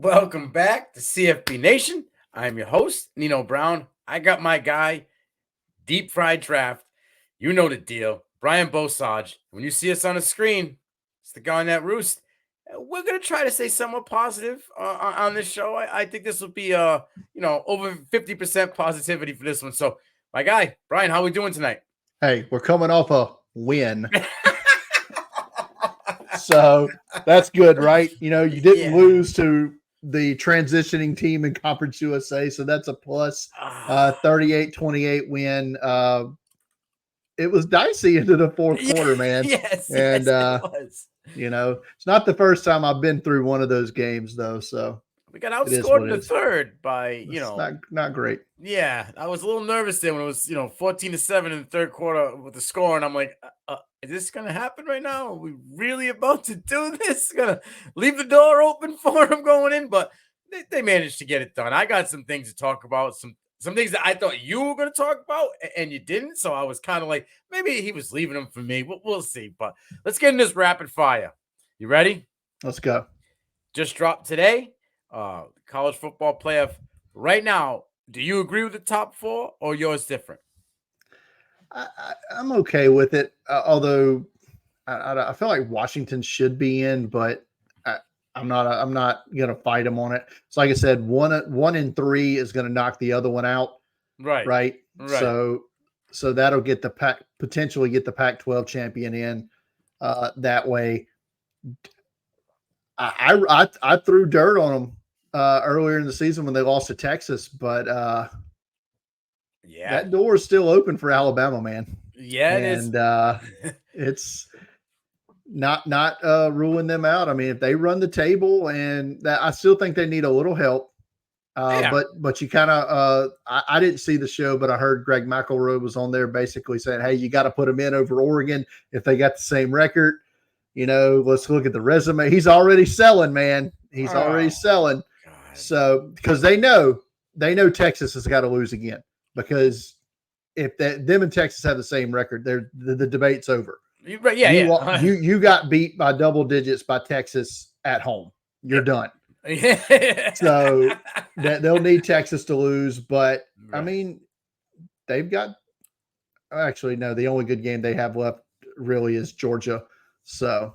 Welcome back to CFB Nation. I'm your host, Nino Brown. I got my guy, Deep Fried Draft. You know the deal. Brian Bosage. When you see us on the screen, it's the Garnet Roost. We're going to try to say somewhat positive on this show. I think this will be, over 50% positivity for this one. So, my guy, Brian, how are we doing tonight? Hey, we're coming off a win. So that's good, right? You didn't lose to the transitioning team in Conference USA, so that's a plus. 38-28 win. It was dicey into the fourth quarter, man. Yes, and it was. It's not the first time I've been through one of those games, though. So we got outscored in the third by, not great. Yeah, I was a little nervous there when it was, 14-7 in the third quarter with the score, and I'm like, is this gonna happen right now? Are we really about to do this? Gonna leave the door open for him going in? But they managed to get it done. I got some things to talk about, some things that I thought you were going to talk about, and you didn't. So I was kind of like, maybe he was leaving them for me. We'll see. But let's get in this rapid fire. You ready? Let's go. Just dropped today. College football playoff right now. Do you agree with the top four, or yours different? I'm okay with it, although I feel like Washington should be in, but I'm not gonna fight them on it. So, like I said, one in three is gonna knock the other one out. Right. So that'll get potentially get the Pac-12 champion in that way. I threw dirt on them earlier in the season when they lost to Texas, but that door is still open for Alabama, man. Yeah, it is. And it's not ruling them out. I mean, if they run the table, and that, I still think they need a little help. But you kind of I didn't see the show, but I heard Greg McElroy was on there basically saying, hey, you got to put them in over Oregon if they got the same record. Let's look at the resume. He's already selling, man. He's already selling. God. So because they know Texas has got to lose again, because if them and Texas have the same record, the debate's over. You got beat by double digits by Texas at home. You're done. So that they'll need Texas to lose, but I mean, they've got the only good game they have left really is Georgia. So,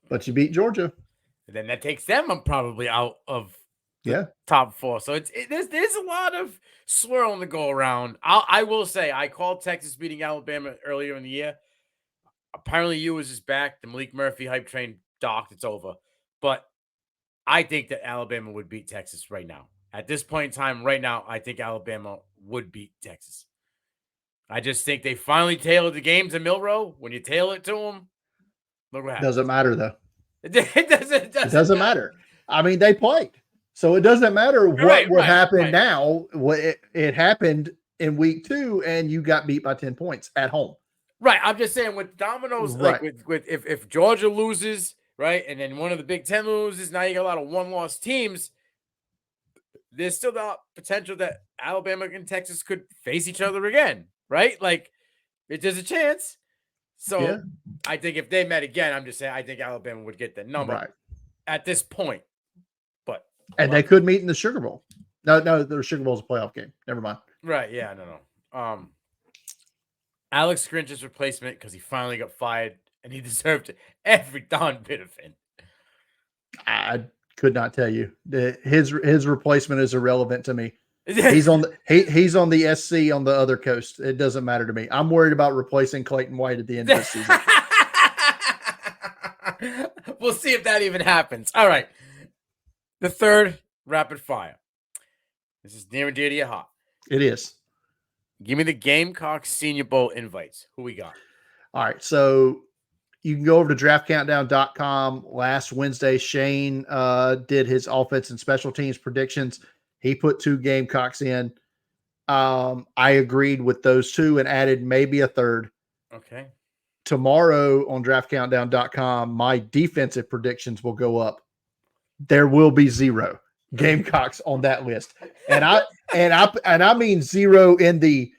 but you beat Georgia, then that takes them probably out of the top four. So there's a lot of swirling to go around. I will say I called Texas beating Alabama earlier in the year. Apparently, U.S. is back. The Malik Murphy hype train docked. It's over. But I think that Alabama would beat Texas right now. At this point in time, right now, I think Alabama would beat Texas. I just think they finally tailored the game to Milroe. When you tailor it to them, look what happens. Doesn't matter, though. It doesn't matter. I mean, they played. So it doesn't matter what happened now. It happened in week 2, and you got beat by 10 points at home. Right. I'm just saying with dominoes, like with if Georgia loses, right, and then one of the Big Ten loses, now you got a lot of one-loss teams. There's still the potential that Alabama and Texas could face each other again, right? Like, there's a chance. So I think if they met again, I'm just saying I think Alabama would get the number at this point. And they could meet in the Sugar Bowl. No, the Sugar Bowl is a playoff game. Never mind. Right? Yeah, no. Alex Grinch's replacement, because he finally got fired and he deserved every darn bit of it. I could not tell you. His replacement is irrelevant to me. He's on the SC on the other coast. It doesn't matter to me. I'm worried about replacing Clayton White at the end of the season. We'll see if that even happens. All right. The third rapid fire. This is near and dear to your heart. It is. Give me the Gamecocks Senior Bowl invites. Who we got? All right. So you can go over to draftcountdown.com. Last Wednesday, Shane did his offense and special teams predictions. He put 2 Gamecocks in. I agreed with those 2 and added maybe a third. Okay. Tomorrow on draftcountdown.com, my defensive predictions will go up. There will be 0 Gamecocks on that list. And I mean 0 in the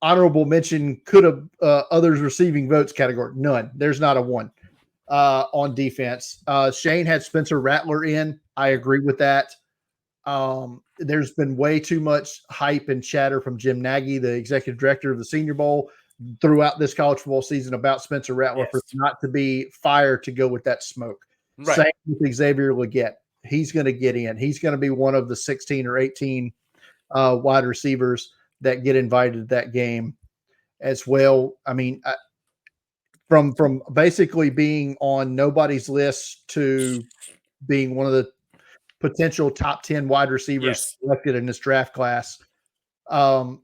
honorable mention could have others receiving votes category. None. There's not a 1. on defense. Shane had Spencer Rattler in. I agree with that. There's been way too much hype and chatter from Jim Nagy, the executive director of the Senior Bowl, throughout this college football season about Spencer Rattler for not to be fired to go with that smoke. Right. Same with Xavier Legette. He's going to get in. He's going to be one of the 16 or 18 wide receivers that get invited to that game as well. I mean, from basically being on nobody's list to being one of the potential top 10 wide receivers selected in this draft class. Tell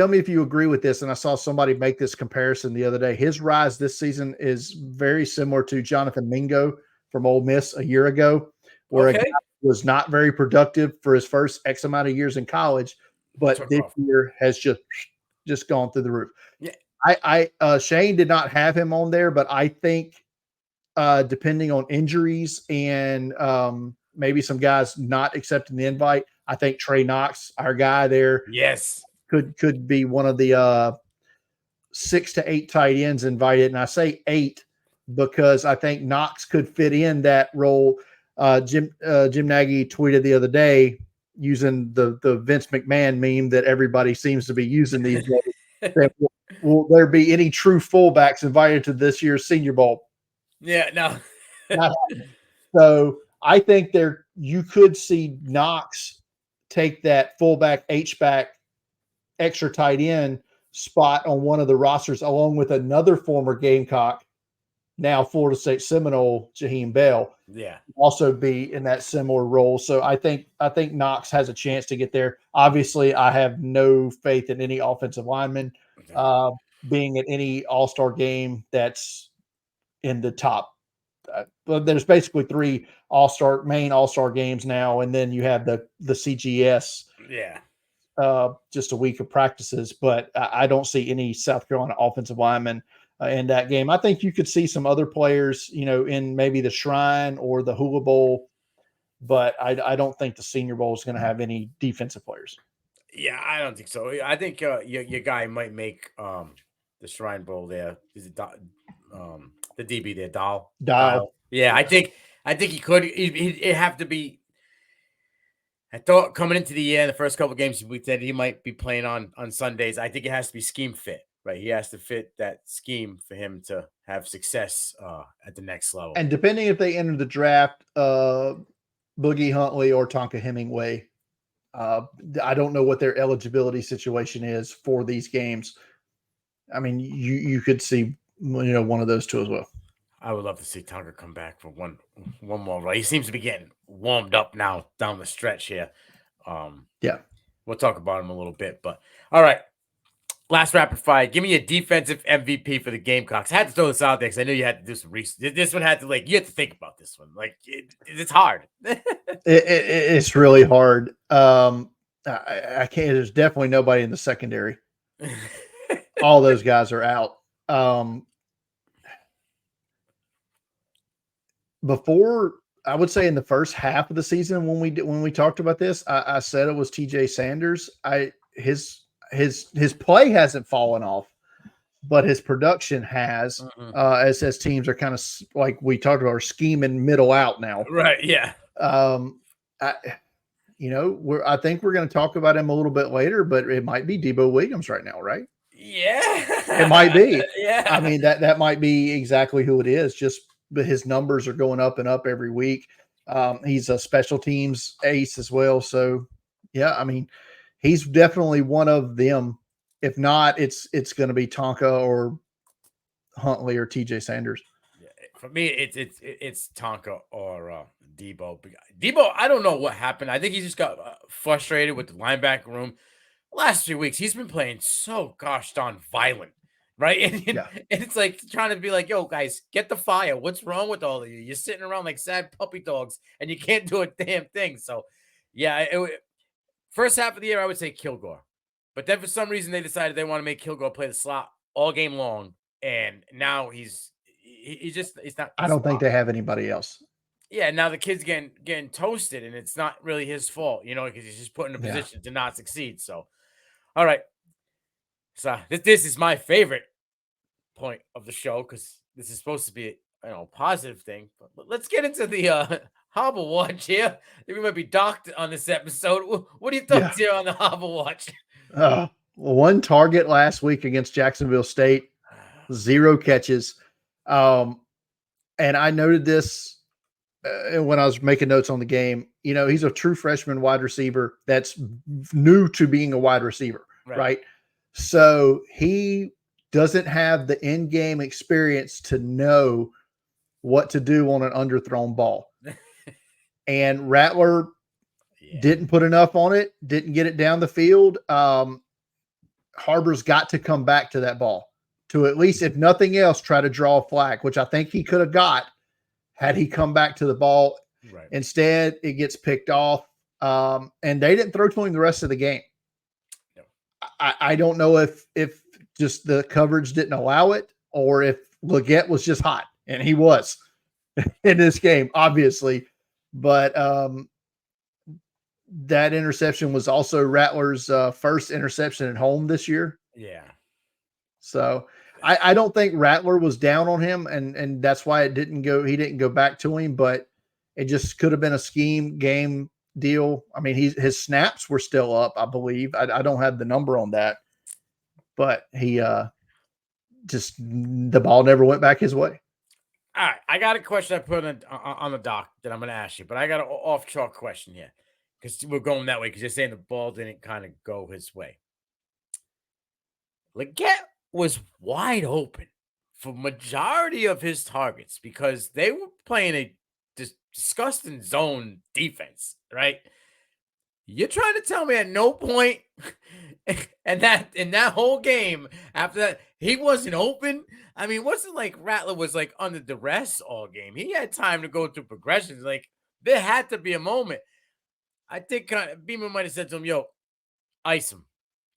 me if you agree with this. And I saw somebody make this comparison the other day. His rise this season is very similar to Jonathan Mingo from Ole Miss a year ago, where a guy was not very productive for his first X amount of years in college, but this year has just gone through the roof. Yeah. Shane did not have him on there, but I think depending on injuries and maybe some guys not accepting the invite, I think Trey Knox, our guy there, could be one of the 6 to 8 tight ends invited. And I say 8 because I think Knox could fit in that role. Jim Nagy tweeted the other day using the Vince McMahon meme that everybody seems to be using these days. Will there be any true fullbacks invited to this year's Senior Bowl? Yeah, no. So I think you could see Knox take that fullback, H-back, extra tight end spot on one of the rosters, along with another former Gamecock, now Florida State Seminole, Jaheim Bell. Yeah, also be in that similar role. So I think Knox has a chance to get there. Obviously, I have no faith in any offensive lineman being at any All-Star game that's in the top. But there's basically 3 main All-Star games now, and then you have the CGS. Yeah. Just a week of practices, but I don't see any South Carolina offensive linemen in that game. I think you could see some other players, in maybe the Shrine or the Hula Bowl, but I don't think the Senior Bowl is going to have any defensive players. Yeah, I don't think so. I think your guy might make the Shrine Bowl there. Is it the DB there, Dial? Yeah, I think he could. It'd have to be. I thought coming into the year, the first couple of games, we said he might be playing on Sundays. I think it has to be scheme fit, right? He has to fit that scheme for him to have success at the next level. And depending if they enter the draft, Boogie Huntley or Tonka Hemingway, I don't know what their eligibility situation is for these games. I mean, you could see, one of those two as well. I would love to see Tonka come back for one more run. He seems to be getting warmed up now down the stretch here. Yeah. We'll talk about him a little bit, but all right. Last rapid fire. Give me a defensive MVP for the Gamecocks. I had to throw this out there because I knew you had to do some research. This one had to you had to think about this one. It's hard. It's really hard. I can't. There's definitely nobody in the secondary. All those guys are out. Before, I would say in the first half of the season when we talked about this, I said it was TJ Sanders. His play hasn't fallen off, but his production has. As teams are kind of like we talked about, are scheming middle out now. Right. Yeah. I think we're going to talk about him a little bit later, but it might be Debo Williams right now, right? Yeah, it might be. Yeah, I mean that might be exactly who it is. But his numbers are going up and up every week. He's a special teams ace as well. So yeah, I mean, he's definitely one of them. If not, it's going to be Tonka or Huntley or TJ Sanders. For me, it's Tonka or Debo. Debo, I don't know what happened. I think he just got frustrated with the linebacker room. Last 3 weeks, he's been playing so gosh darn violent, right? And it's like trying to be like, yo, guys, get the fire. What's wrong with all of you? You're sitting around like sad puppy dogs, and you can't do a damn thing. So, yeah, first half of the year, I would say Kilgore. But then for some reason, they decided they want to make Kilgore play the slot all game long. And now he's not. I don't think they have anybody else. Yeah, now the kid's getting toasted, and it's not really his fault, because he's just put in a position to not succeed. So, all right. So this is my favorite point of the show because this is supposed to be a positive thing. But let's get into the Hobble Watch here. We might be docked on this episode. What are your thoughts here on the Hobble Watch? One target last week against Jacksonville State, 0 catches. And I noted this when I was making notes on the game. He's a true freshman wide receiver that's new to being a wide receiver, right? So he doesn't have the in-game experience to know what to do on an underthrown ball. And Rattler didn't put enough on it, didn't get it down the field. Harbor's got to come back to that ball to at least, if nothing else, try to draw a flag, which I think he could have got had he come back to the ball. Right. Instead, it gets picked off, and they didn't throw to him the rest of the game. No. I don't know if just the coverage didn't allow it or if Leggett was just hot, and he was in this game, obviously. But that interception was also Rattler's first interception at home this year. Yeah. So I don't think Rattler was down on him, and that's why he didn't go back to him, but it just could have been a scheme game deal. I mean, his snaps were still up, I believe. I don't have the number on that, but he just the ball never went back his way. All right, I got a question I put on the doc that I'm going to ask you, but I got an off-chalk question here because we're going that way because you're saying the ball didn't kind of go his way. Leggett was wide open for majority of his targets because they were playing a disgusting zone defense, right? You're trying to tell me at no point and that in that whole game after that he wasn't open? I mean, wasn't like Rattler was like under duress all game. He had time to go through progressions. Like there had to be a moment. I think Beamer might have said to him, "Yo, ice him.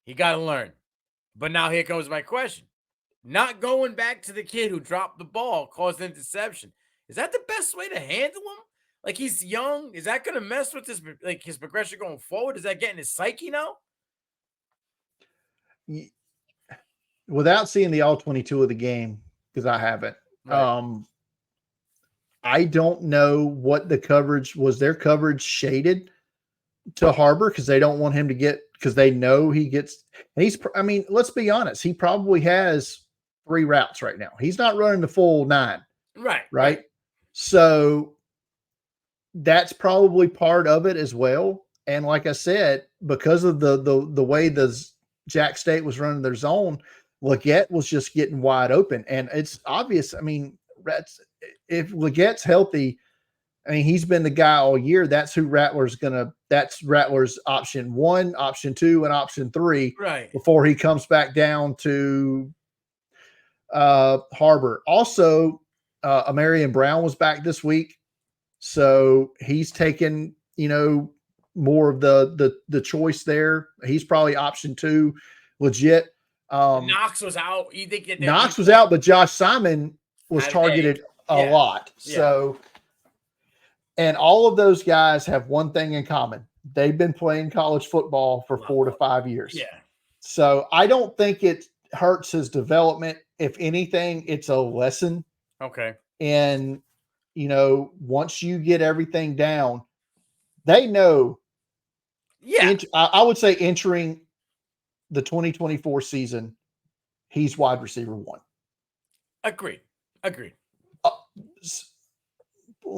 He got to learn." But now here comes my question. Not going back to the kid who dropped the ball, caused an interception. Is that the best way to handle him? Like he's young. Is that going to mess with his progression going forward? Is that getting his psyche now? Without seeing the all 22 of the game, because I haven't, right. I don't know what the coverage was. Their coverage shaded to Harbor because they don't want him to get, because they know he gets, and let's be honest, he probably has 3 routes right now. He's not running the full 9. Right. So that's probably part of it as well. And like I said, because of the way the Jack State was running their zone, Leggett was just getting wide open. And it's obvious. I mean, if Leggett's healthy, I mean, he's been the guy all year. That's who that's Rattler's option 1, option 2, and option 3 before he comes back down to Harbor. Also, Amarian Brown was back this week. So he's taken, more of the choice there. He's probably option 2 legit. Knox was out. You think Knox was out, but Josh Simon was targeted a lot. Yeah. So, and all of those guys have one thing in common. They've been playing college football for 4 to 5 years. Yeah. So I don't think it hurts his development. If anything, it's a lesson. Okay. And, once you get everything down, they know. Yeah. I would say entering the 2024 season, he's wide receiver 1. Agreed. Let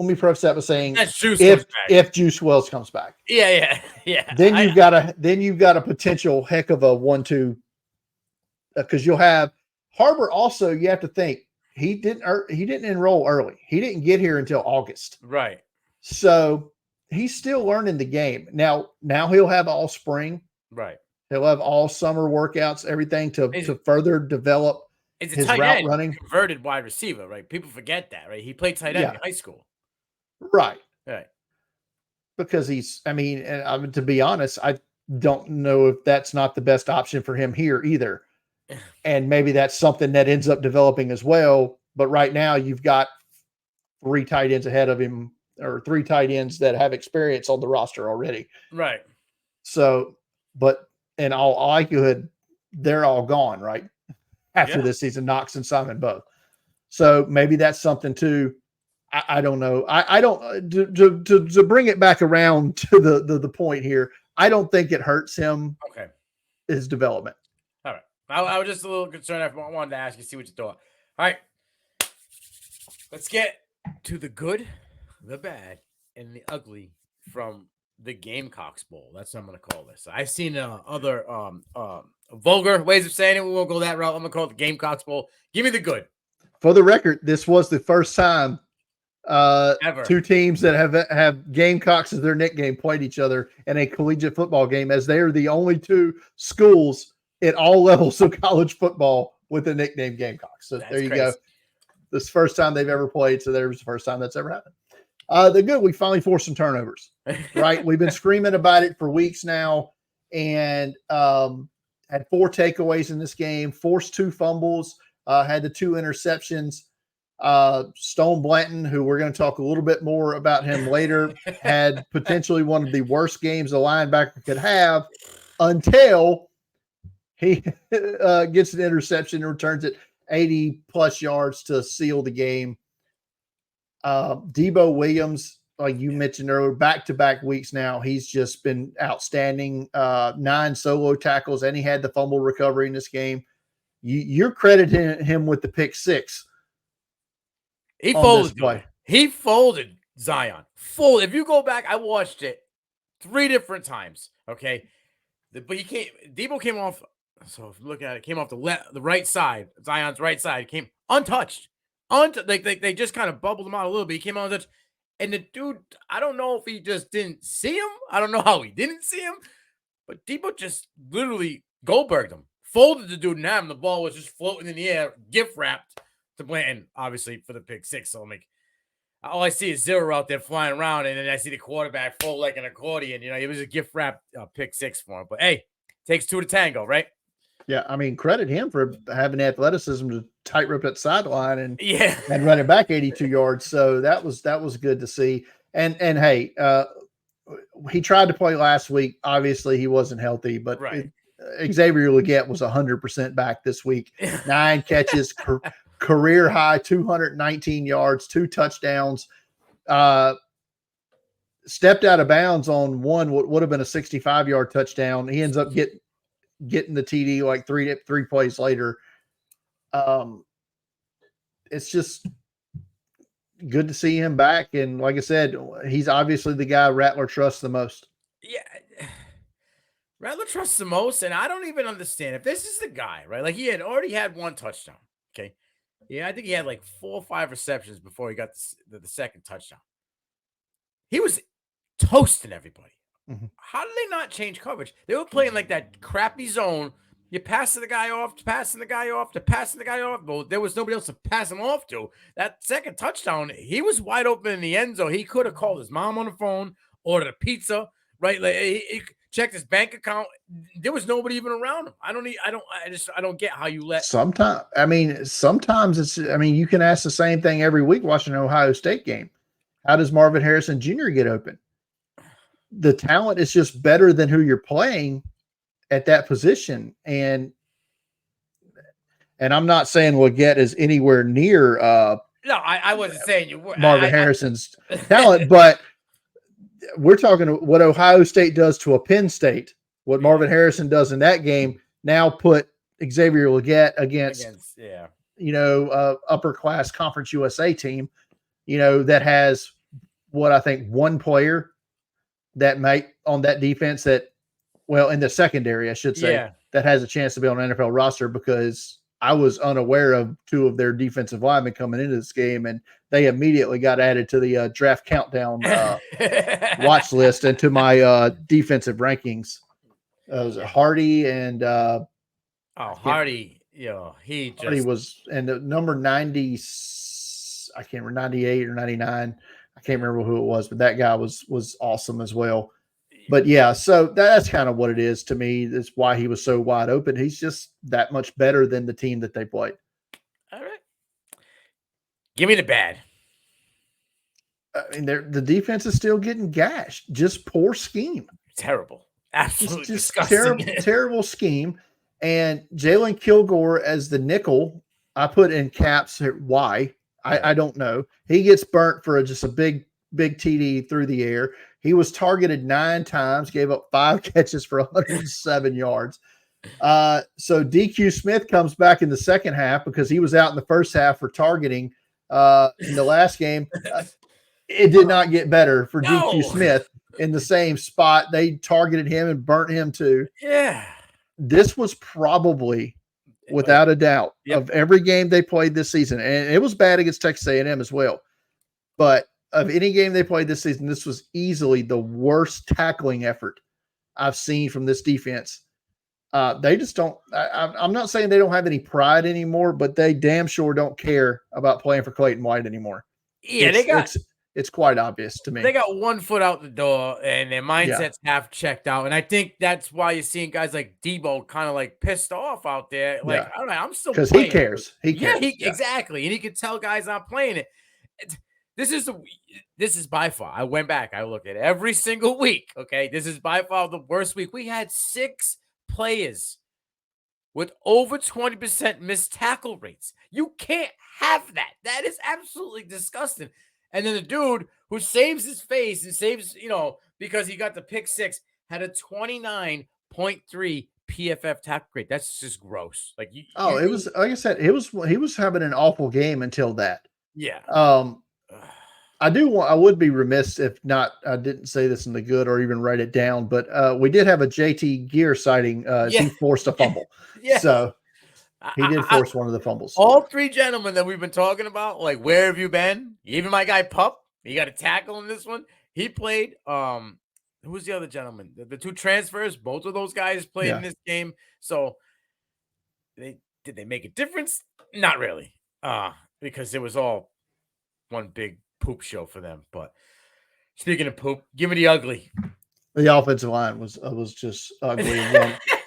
me preface that by saying if Juice Wells comes back. Yeah. Then you've got a potential heck of a 1-2 because you'll have Harbor. Also, you have to think he didn't enroll early. He didn't get here until August. Right. So he's still learning the game. Now he'll have all spring. Right. He'll have all summer workouts, everything to further develop his route running. Converted wide receiver, right? People forget that, right? He played tight end in high school. Right. Right. Because to be honest, I don't know if that's not the best option for him here either. And maybe that's something that ends up developing as well. But right now you've got 3 tight ends ahead of him, or 3 tight ends that have experience on the roster already. Right. So, but in all likelihood, they're all gone, right? After this season, Knox and Simon both. So maybe that's something too. I don't know. I don't to bring it back around to the point here. I don't think it hurts him. Okay. His development. All right. I was just a little concerned. I wanted to ask you, see what you thought. All right. Let's get to the good, the bad, and the ugly from the Gamecocks Bowl. That's what I'm going to call this. I've seen other vulgar ways of saying it. We won't go that route. I'm going to call it the Gamecocks Bowl. Give me the good. For the record, this was the first time ever two teams that have Gamecocks as their nickname played each other in a collegiate football game, as they are the only two schools at all levels of college football with the nickname Gamecocks. So there you go. This is the first time they've ever played. So there's the first time that's ever happened. The good, we finally forced some turnovers, right? We've been screaming about it for weeks now, and had 4 takeaways in this game, forced 2 fumbles, had the 2 interceptions. Stone Blanton, who we're going to talk a little bit more about him later, had potentially one of the worst games a linebacker could have until he gets an interception and returns it 80 plus yards to seal the game. Debo Williams, like you mentioned earlier, back-to-back weeks now, he's just been outstanding. 9 solo tackles, and he had the fumble recovery in this game. You're crediting him with the pick 6. He folded. He folded Zion. If you go back, I watched it 3 different times. Okay, but Debo came off. So if you look at it, came off the right side, Zion's right side, came untouched. They just kind of bubbled him out a little bit. He came out untouched, and the dude, I don't know if he just didn't see him. I don't know how he didn't see him, but Debo just literally Goldberged him, folded the dude in half, and the ball was just floating in the air, gift wrapped to Blanton, obviously for the pick 6. So all I see is 0 out there flying around, and then I see the quarterback fold like an accordion. It was a gift wrapped pick 6 for him. But hey, takes 2 to tango, right? Yeah, I mean, credit him for having the athleticism to tightrope that sideline and run it back 82 yards. So that was good to see. And hey, he tried to play last week. Obviously, he wasn't healthy, but Xavier Legette was 100% back this week. 9 catches, career high, 219 yards, 2 touchdowns. Stepped out of bounds on one what would have been a 65-yard touchdown. He ends up getting the TD like three plays later. It's just good to see him back. And like I said, he's obviously the guy Rattler trusts the most. Yeah. Rattler trusts the most. And I don't even understand if this is the guy, right? Like he had already had 1 touchdown. Okay. Yeah. I think he had like 4 or 5 receptions before he got the second touchdown. He was toasting everybody. Mm-hmm. How did they not change coverage? They were playing like that crappy zone. You're passing the guy off, passing the guy off, passing the guy off. Well, there was nobody else to pass him off to. That second touchdown, he was wide open in the end zone. He could have called his mom on the phone, ordered a pizza, right? Like he checked his bank account. There was nobody even around him. I don't get how you let. Sometimes it's. I mean, you can ask the same thing every week watching an Ohio State game. How does Marvin Harrison Jr. get open? The talent is just better than who you're playing at that position. And I'm not saying Legette is anywhere near no, I wasn't saying you were Marvin Harrison's talent, but we're talking what Ohio State does to a Penn State, what Marvin Harrison does in that game. Now put Xavier Legette against upper class Conference USA team, that has what I think 1 player that might on that defense in the secondary, I should say, that has a chance to be on an NFL roster, because I was unaware of 2 of their defensive linemen coming into this game, and they immediately got added to the draft countdown watch list and to my defensive rankings. It was Hardy and Hardy, Hardy was and the number 90. I can't remember 98 or 99. I can't remember who it was, but that guy was awesome as well. But yeah, so that's kind of what it is to me. That's why he was so wide open. He's just that much better than the team that they played. All right. Give me the bad. I mean, the defense is still getting gashed. Just poor scheme. Terrible. Absolutely just disgusting. Terrible scheme. And Jalen Kilgore as the nickel I put in caps why. I don't know. He gets burnt for just a big TD through the air. He was targeted 9 times, gave up 5 catches for 107 yards. So DQ Smith comes back in the second half because he was out in the first half for targeting in the last game. It did not get better for DQ Smith in the same spot. They targeted him and burnt him too. Yeah. This was probably, without a doubt, of every game they played this season, and it was bad against Texas A&M as well. But of any game they played this season, this was easily the worst tackling effort I've seen from this defense. They just don't. I'm not saying they don't have any pride anymore, but they damn sure don't care about playing for Clayton White anymore. Yeah, it's quite obvious to me. They got one foot out the door, and their mindset's half checked out. And I think that's why you're seeing guys like Debo kind of like pissed off out there. Like, all right, I'm still because he cares. He cares. Exactly, and he can tell guys not playing it. This is by far. I went back. I looked at every single week. Okay, this is by far the worst week. We had 6 players with over 20% missed tackle rates. You can't have that. That is absolutely disgusting. And then the dude who saves his face and saves, because he got the pick 6, had a 29.3 PFF tackle rate. That's just gross. Like, it was like I said, he was having an awful game until that. Yeah. I would be remiss if not. I didn't say this in the good or even write it down, but we did have a JT Gear sighting. He forced a fumble. Yeah. So he did force one of the fumbles. All 3 gentlemen that we've been talking about, like, where have you been? Even my guy Pup, he got a tackle in this one. He played. Who was the other gentleman? The 2 transfers. Both of those guys played in this game. So did they make a difference? Not really. Because it was all one big poop show for them. But speaking of poop, give me the ugly. The offensive line was just ugly.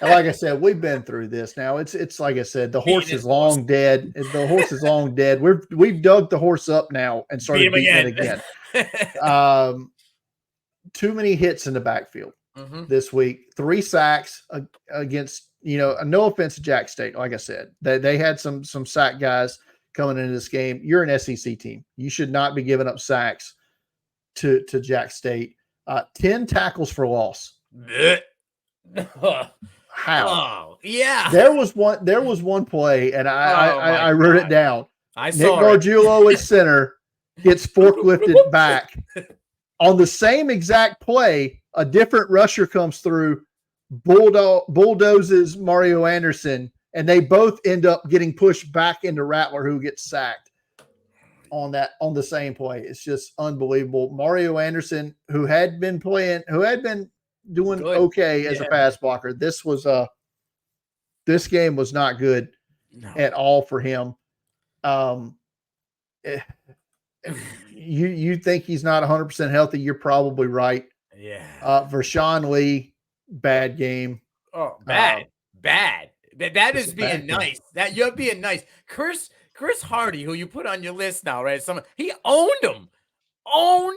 And like I said, we've been through this now. It's like I said, the horse is long dead. The horse is long dead. We've dug the horse up now and started beating it again. Too many hits in the backfield this week. 3 sacks against, no offense to Jack State. Like I said, they had some sack guys coming into this game. You're an SEC team. You should not be giving up sacks to Jack State. 10 tackles for loss. How? Oh, yeah. There was one play, and I wrote it down. I saw Nick Gargiulo at center gets forklifted back. On the same exact play, a different rusher comes through, bulldozes Mario Anderson, and they both end up getting pushed back into Rattler, who gets sacked on the same play. It's just unbelievable. Mario Anderson, who had been doing okay as a pass blocker, this game was not good at all for him. You think he's not 100% healthy? You're probably right. Yeah. Vershawn Lee, bad game. Oh, bad. That is being nice. That you're being nice. Chris Hardy, who you put on your list now, right? He owned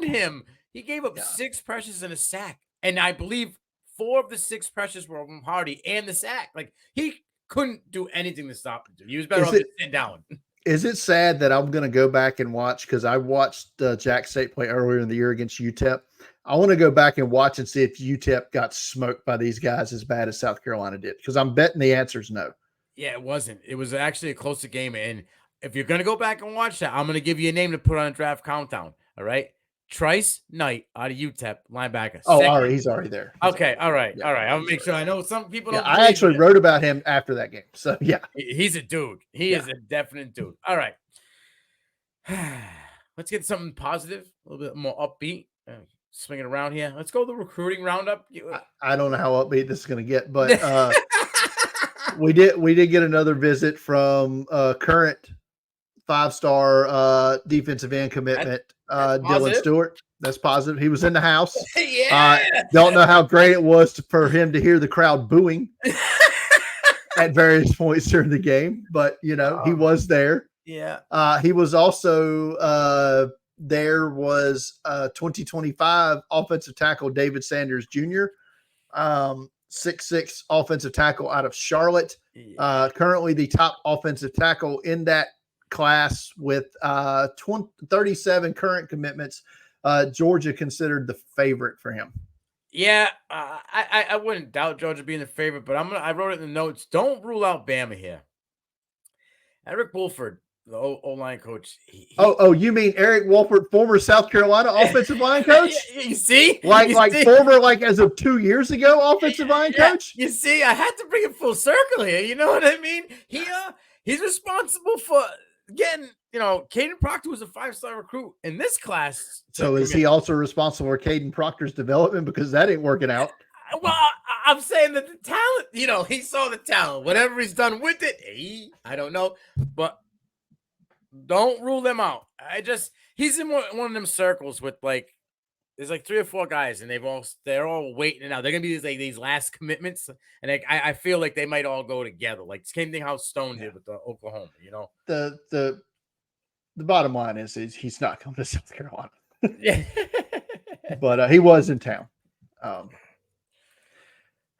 him. He gave up 6 pressures and a sack, and I believe 4 of the 6 pressures were from Hardy and the sack. Like, he couldn't do anything to stop him. He was better off sitting down. Is it sad that I'm going to go back and watch, because I watched Jack State play earlier in the year against UTEP. I want to go back and watch and see if UTEP got smoked by these guys as bad as South Carolina did, because I'm betting the answer is no. Yeah, it wasn't. It was actually a closer game. And if you're going to go back and watch that, I'm going to give you a name to put on a draft countdown. All right. Trice Knight out of UTEP, linebacker. Oh, all right. He's already there. Okay. All right. Yeah. All right. I'll make sure. I know some people don't. I actually wrote about him after that game. So, yeah. He's a dude. He is a definite dude. All right. Let's get something positive, a little bit more upbeat. Swinging around here. Let's go the recruiting roundup. I don't know how upbeat this is going to get, but we did get another visit from current 5-star defensive end commitment, Dylan Stewart. That's positive. He was in the house. Don't know how great it was for him to hear the crowd booing at various points during the game, but he was there. Yeah. He was also there was 2025 offensive tackle David Sanders Jr. 6'6" offensive tackle out of Charlotte. Currently the top offensive tackle in that class with 37 current commitments. Georgia considered the favorite for him. Yeah, I wouldn't doubt Georgia being the favorite, but I wrote it in the notes. Don't rule out Bama here. Eric Wolford, the O-line coach. You mean Eric Wolford, former South Carolina offensive line coach? You see? Former, as of 2 years ago, offensive line coach? You see, I had to bring it full circle here. You know what I mean? He's responsible for getting, Caden Proctor was a 5-star recruit in this class. So is he also responsible for Caden Proctor's development? Because that ain't working out. Well, I'm saying that the talent, he saw the talent. Whatever he's done with it, I don't know. But don't rule them out. He's in one of them circles with there's 3 or 4 guys, and they're all waiting it out. They're gonna be these last commitments, and I feel like they might all go together. Like the same thing how Stone did with the Oklahoma. The bottom line is he's not coming to South Carolina. Yeah, but he was in town.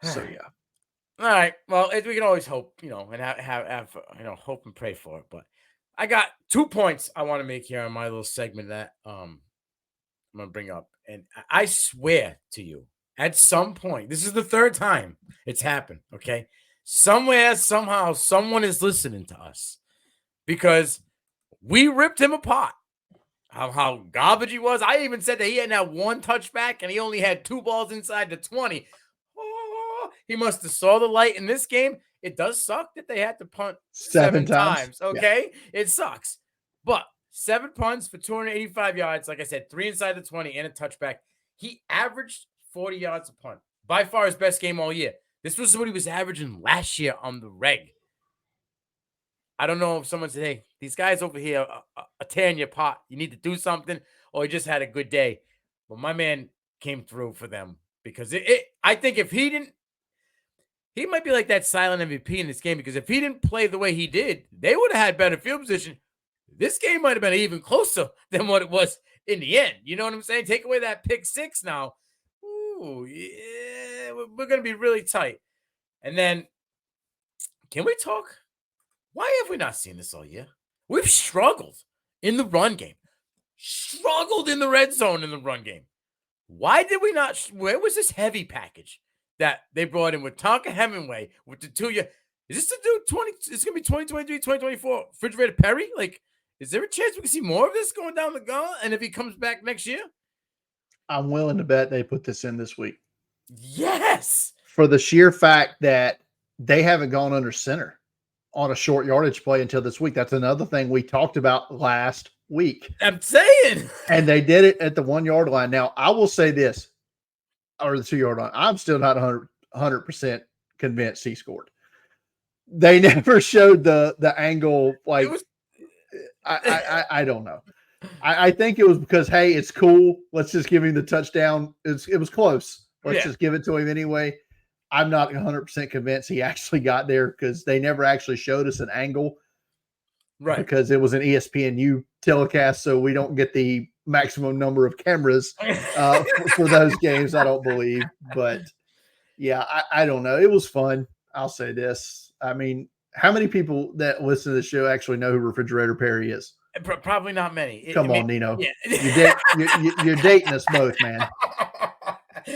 So yeah. All right. Well, we can always hope, and have hope and pray for it. But I got 2 points I want to make here on my little segment that I'm gonna bring up, and I swear to you, at some point, this is the 3rd time it's happened. Okay, somewhere, somehow, someone is listening to us because we ripped him apart. How garbage he was. I even said that he hadn't had 1 touchback and he only had 2 balls inside the 20. He must have saw the light in this game. It does suck that they had to punt 7 times. Okay, It sucks. But 7 punts for 285 yards. Like I said, 3 inside the 20 and a touchback. He averaged 40 yards a punt. By far his best game all year. This was what he was averaging last year on the reg. I don't know if someone said, hey, these guys over here are tearing your pot. You need to do something, or he just had a good day. But my man came through for them because I think if he didn't, he might be like that silent MVP in this game, because if he didn't play the way he did, they would have had better field position. This game might have been even closer than what it was in the end. You know what I'm saying? Take away that pick 6 now. Ooh, yeah, we're going to be really tight. And then, can we talk? Why have we not seen this all year? We've struggled in the run game. Struggled in the red zone in the run game. Why did we not? Where was this heavy package that they brought in with Tonka Hemingway with the 2 year? Is this to do 20? It's going to be 2023, 2024. Refrigerator Perry? Is there a chance we can see more of this going down the gauntlet? And if he comes back next year? I'm willing to bet they put this in this week. Yes. For the sheer fact that they haven't gone under center on a short yardage play until this week. That's another thing we talked about last week. I'm saying. And they did it at the 1 yard line. Now, I will say this, or the 2 yard line. I'm still not 100% convinced he scored. They never showed the angle. I don't know. I think it was because, hey, it's cool. Let's just give him the touchdown. It was close. Let's just give it to him anyway. I'm not 100% convinced he actually got there because they never actually showed us an angle. Right. Because it was an ESPNU telecast, so we don't get the maximum number of cameras for those games, I don't believe. But, yeah, I don't know. It was fun. I'll say this. I mean, how many people that listen to the show actually know who Refrigerator Perry is? Probably not many. Come on, Nino. Yeah. You're dating us both, man.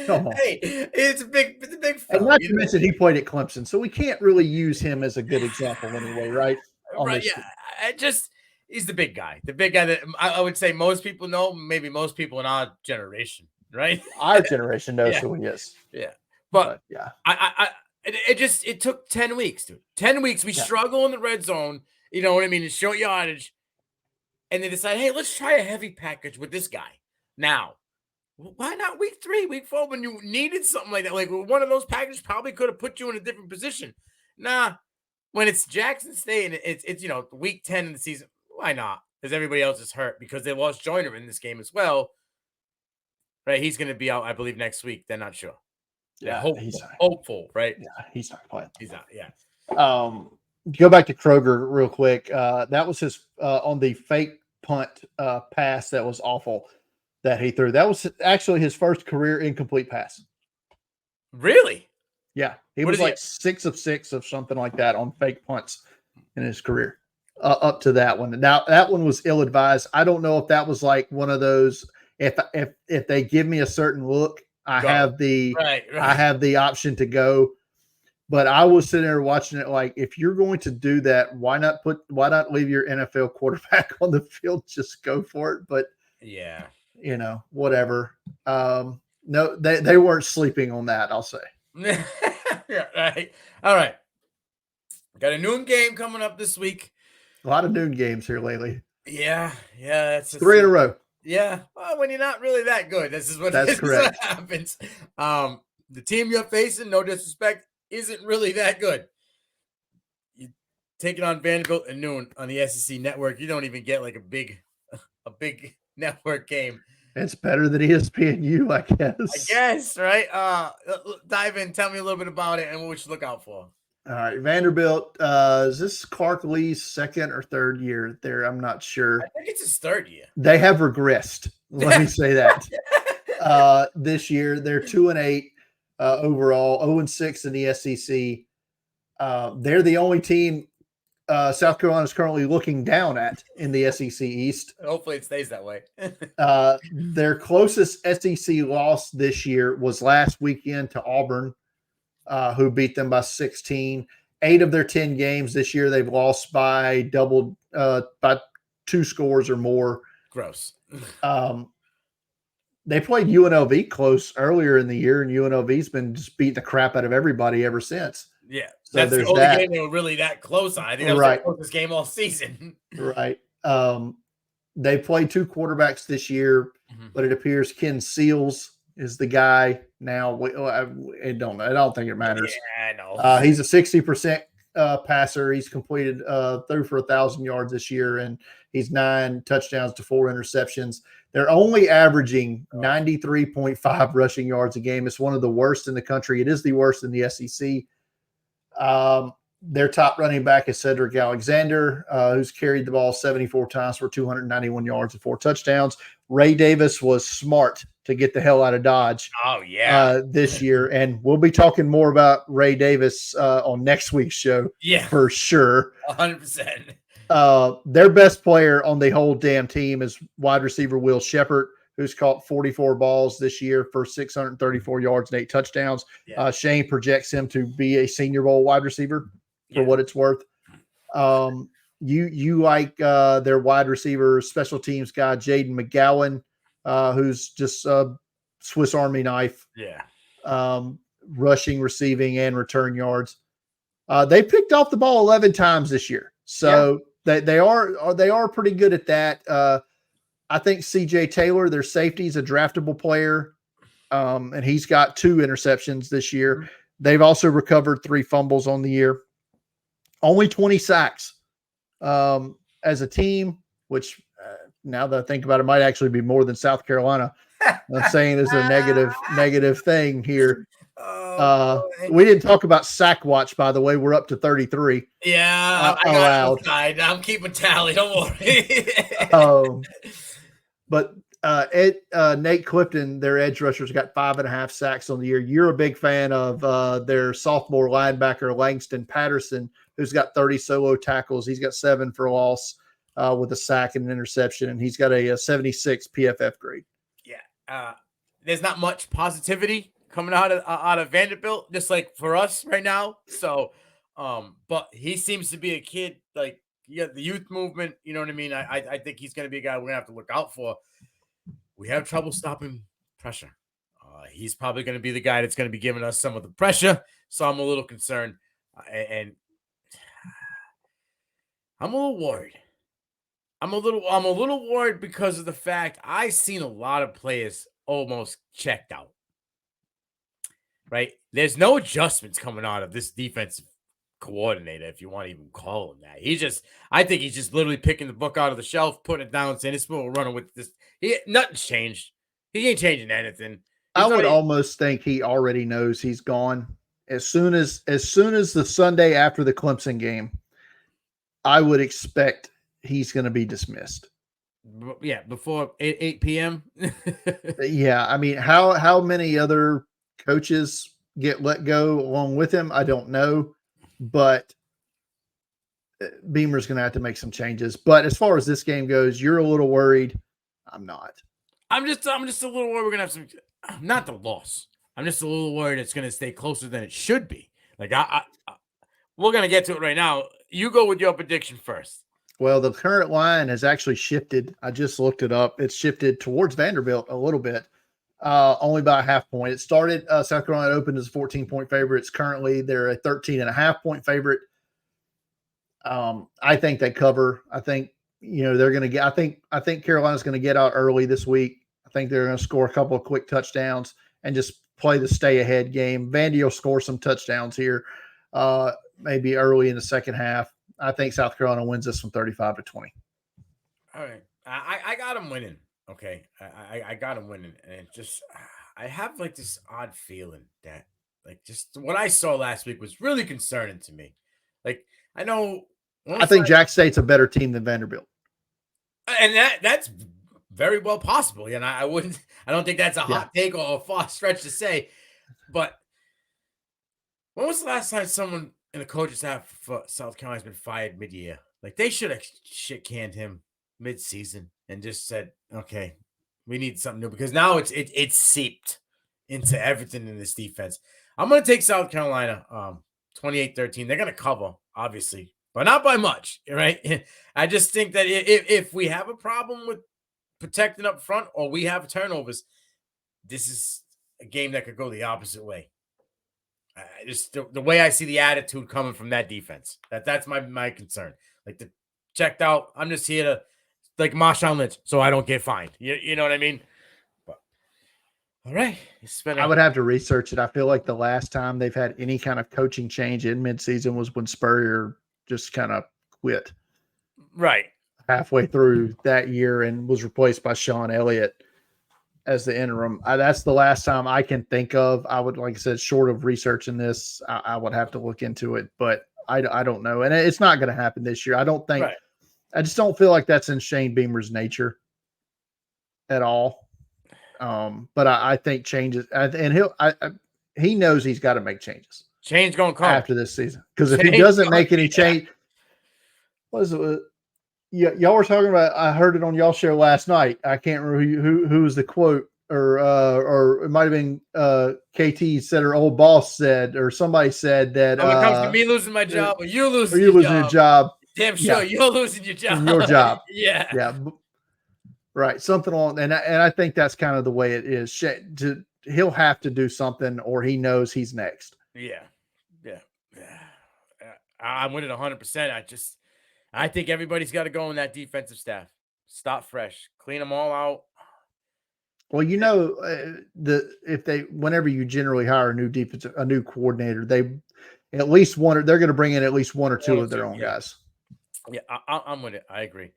Come on. Hey, it's a big fella. And not to mention he played at Clemson, so we can't really use him as a good example anyway, right? Right, yeah. He's the big guy. The big guy that I would say most people know, maybe most people in our generation, right? Our generation knows who he is. Yeah. But yeah. It took 10 weeks, dude. 10 weeks. We struggle in the red zone, you know what I mean, in short yardage. And they decide, hey, let's try a heavy package with this guy. Now, why not week 3, week 4 when you needed something like that? Like one of those packages probably could have put you in a different position. Nah, when it's Jackson State and it's week 10 in the season, why not? Because everybody else is hurt because they lost Joyner in this game as well. Right? He's going to be out, I believe, next week. They're not sure. Yeah, he's hopeful, right? Yeah, he's not playing. He's not. Yeah. Go back to Kroger real quick. That was his on the fake punt pass that was awful that he threw. That was actually his first career incomplete pass. Really? Yeah, he was like 6 of 6 of something like that on fake punts in his career. Up to that one. Now that one was ill advised. I don't know if that was like one of those. If they give me a certain look, I have the option to go. But I was sitting there watching it like, if you're going to do that, why not leave your NFL quarterback on the field? Just go for it. But yeah, whatever. No, they weren't sleeping on that, I'll say. Yeah, right. All right. Got a noon game coming up this week. A lot of noon games here lately. Yeah. It's 3 in a row. Yeah. Well, when you're not really that good, this is what happens. The team you're facing, no disrespect, isn't really that good. You take it on Vanderbilt at noon on the SEC network. You don't even get like a big network game. It's better than ESPNU, I guess. Right? Dive in, tell me a little bit about it and what we should look out for. All right, Vanderbilt. Is this Clark Lee's second or third year there? I'm not sure. I think it's his third year. They have regressed. Let me say that. This year, they're 2-8 overall, 0-6 in the SEC. They're the only team South Carolina is currently looking down at in the SEC East. Hopefully it stays that way. Their closest SEC loss this year was last weekend to Auburn, who beat them by 16. 8 of their 10 games this year, they've lost by by 2 scores or more. Gross. They played UNLV close earlier in the year, and UNLV's been just beating the crap out of everybody ever since. Yeah, so that's the only game they were really that close on. I think that was the closest game all season. Right. They played 2 quarterbacks this year, but it appears Ken Seals is the guy now. I don't think it matters. Yeah, I know. He's a 60% passer. He's completed threw for 1,000 yards this year, and he's 9 touchdowns to 4 interceptions. They're only averaging 93.5 rushing yards a game. It's one of the worst in the country. It is the worst in the SEC. Their top running back is Cedric Alexander, who's carried the ball 74 times for 291 yards and 4 touchdowns. Ray Davis was smart to get the hell out of Dodge. Oh, yeah. This year. And we'll be talking more about Ray Davis on next week's show. Yeah. For sure. 100%. Their best player on the whole damn team is wide receiver Will Shepherd, who's caught 44 balls this year for 634 yards and 8 touchdowns. Yeah. Shane projects him to be a Senior Bowl wide receiver for what it's worth. You like their wide receiver special teams guy, Jaden McGowan, who's just a Swiss Army knife. Yeah. Rushing, receiving, and return yards. They picked off the ball 11 times this year. So they are pretty good at that. I think CJ Taylor, their safety, is a draftable player. And he's got 2 interceptions this year. They've also recovered 3 fumbles on the year. Only 20 sacks as a team, which now that I think about it, might actually be more than South Carolina. I'm saying is a negative thing here. We didn't talk about sack watch, by the way. We're up to 33. Yeah, I got outside. I'm keeping tally. Don't worry. But Nate Clifton, their edge rushers, got 5.5 sacks on the year. You're a big fan of their sophomore linebacker, Langston Patterson, who's got 30 solo tackles. He's got 7 for loss with a sack and an interception, and he's got a 76 PFF grade. Yeah. There's not much positivity coming out of Vanderbilt, just like for us right now. So, but he seems to be a kid, like, you got the youth movement, you know what I mean? I think he's going to be a guy we're going to have to look out for. We have trouble stopping pressure. He's probably going to be the guy that's going to be giving us some of the pressure. So I'm a little concerned, and I'm a little worried. I'm a little worried because of the fact I've seen a lot of players almost checked out. Right? There's no adjustments coming out of this defensive coordinator, if you want to even call him that. I think he's just literally picking the book out of the shelf, putting it down, saying this will running with this. Nothing's changed. He ain't changing anything. I would almost think he already knows he's gone. As soon as the Sunday after the Clemson game, I would expect he's going to be dismissed. Yeah, before 8 p.m. Yeah, I mean, how many other coaches get let go along with him? I don't know, but Beamer's going to have to make some changes. But as far as this game goes, you're a little worried. I'm not. I'm just a little worried we're going to have some, not the loss. I'm just a little worried it's going to stay closer than it should be. Like we're going to get to it right now. You go with your prediction first. Well, the current line has actually shifted. I just looked it up. It's shifted towards Vanderbilt a little bit, only by a half point. It started, South Carolina opened as a 14-point favorite. It's currently, they're a 13.5-point favorite. I think they cover. I think, they're going to get, I think Carolina's going to get out early this week. I think they're going to score a couple of quick touchdowns and just play the stay ahead game. Vandy will score some touchdowns here, maybe early in the second half. I think South Carolina wins this one 35-20. All right. I got them winning. Okay. I got them winning. And just, I have like this odd feeling that like just what I saw last week was really concerning to me. Like, I know. I think Jack State's a better team than Vanderbilt. And that's very well possible. And I don't think that's a hot take or a far stretch to say. But when was the last time someone in the coaching staff for South Carolina's been fired mid-year? Like, they should have shit canned him mid-season and just said, okay, we need something new, because now it's seeped into everything in this defense. I'm going to take South Carolina 28-13. They're going to cover, obviously, but not by much, right? I just think that if we have a problem with protecting up front or we have turnovers, this is a game that could go the opposite way. Just the way I see the attitude coming from that defense. That's my concern. Like, the checked out, I'm just here to, like Marshawn Lynch, so I don't get fined. You know what I mean? But, all right. I would have to research it. I feel like the last time they've had any kind of coaching change in midseason was when Spurrier just kind of quit. Right. Halfway through that year and was replaced by Sean Elliott as the interim. That's the last time I can think of. I would, like I said, short of researching this, I would have to look into it, but I don't know. And it's not going to happen this year. I don't think, right. I just don't feel like that's in Shane Beamer's nature at all. But I think changes, and he knows he's got to make changes. Change going to come after this season. Because if he doesn't make any change, what is it? Y'all were talking about, I heard it on y'all show last night. I can't remember who was the quote, or it might have been KT said, or old boss said, or somebody said that when it comes to me losing my job, or you losing your job. Damn sure you're losing your job. Your job. Yeah. Right. Something on, and I think that's kind of the way it is. He'll have to do something, or he knows he's next. Yeah. I'm with it 100%. I think everybody's got to go in that defensive staff. Start fresh, clean them all out. Well, whenever you generally hire a new coordinator, they're going to bring in at least one or two of their own guys. Yeah, I'm with it. I agree.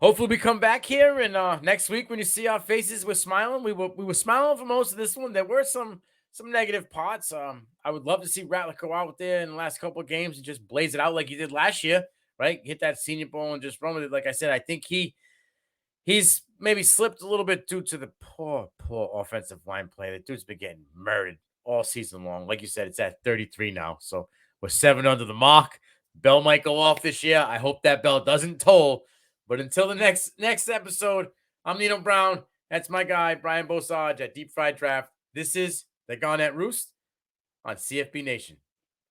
Hopefully we come back here, and next week when you see our faces, we're smiling. We were smiling for most of this one. There were some negative parts. I would love to see Rattler go out there in the last couple of games and just blaze it out like he did last year, right? Hit that Senior Bowl and just run with it. Like I said, I think he's maybe slipped a little bit due to the poor offensive line play. The dude's been getting murdered all season long. Like you said, it's at 33 now. So we're 7 under the mark. Bell might go off this year. I hope that bell doesn't toll. But until the next episode, I'm Nino Brown. That's my guy, Brian Bosage at Deep Fried Draft. This is the Garnet Roost on CFB Nation.